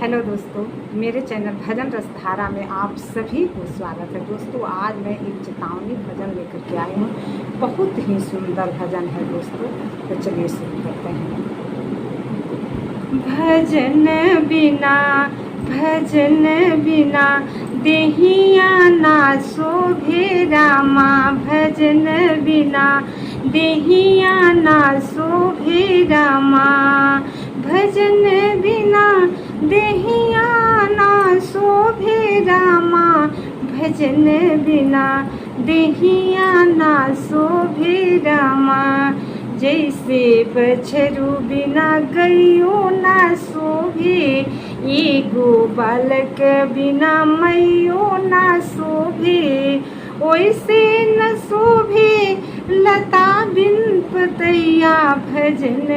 Hello दोस्तों, मेरे channel भजन रसधारा में आप सभी को स्वागत है। दोस्तों, आज मैं एक चेतावनी भजन लेकर के आई हूँ। बहुत ही सुंदर भजन है दोस्तों, तो चलिए शुरू करते हैं। भजन बिना देहिया ना शोभे रामा। भजन बिना देहिया ना शोभे रामा। भजन बिना देहिया ना शोभे रामा। भजन बिना देहिया ना शोभे रामा। जैसे बछरू बिना गैयो ना शोभे। एगो बालक बिना मैयो ना शोभे। ओइसे न शोभे लता बिन पतैया। भजन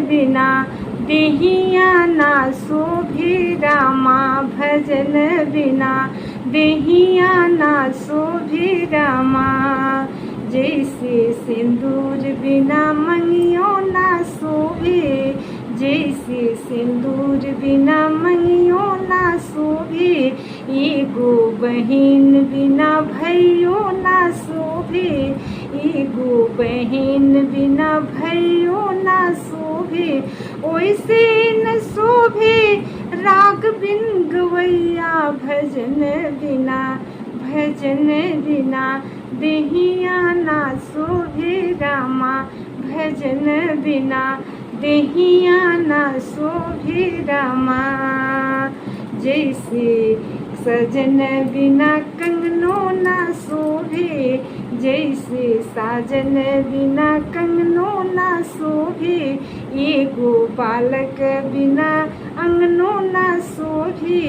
बिना देहिया ना शोभे रामा। भजन बिना देहिया ना शोभे रामा। जैसे सिंदूर बिना मंगियो ना शोभे। जैसे सिंदूर बिना मंगियो ना शोभे। एगो बहिन बिना भैयो ना शोभे। एगो बहिन बिना भैयो ना शोभे। ओइसे न शोभे राग बिन गवैया। भजन बिना देहिया ना शोभे रामा। भजन बिना देहिया ना शोभे रामा। जैसे सजन बिना कंगनो ना शोभे। जैसे साजन बिना कंगनो ना शोभे। एगो बालक बिना अंगनो ना शोभे।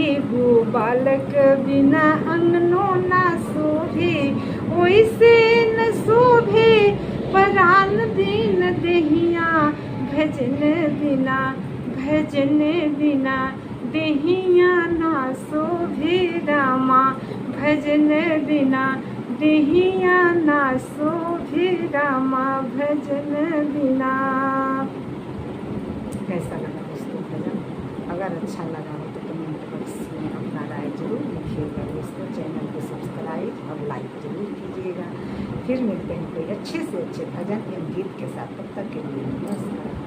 एगो बालक बिना अंगनो ना शोभे। ओइसे न शोभे परान दीन देहिया। भजन बिना देहिया ना शोभे रामा। भजन बिना देहिया ना शोभे रामा। भजन बिना। कैसा लगा दोस्तों भजन? अगर अच्छा लगा हो तो कमेंट बॉक्स में अपना राय जरूर लिखिएगा दोस्तों। चैनल को सब्सक्राइब और लाइक जरूर कीजिएगा। फिर मिलते हैं कोई अच्छे से अच्छे भजन एवं गीत के साथ। तब तक के लिए नमस्कार।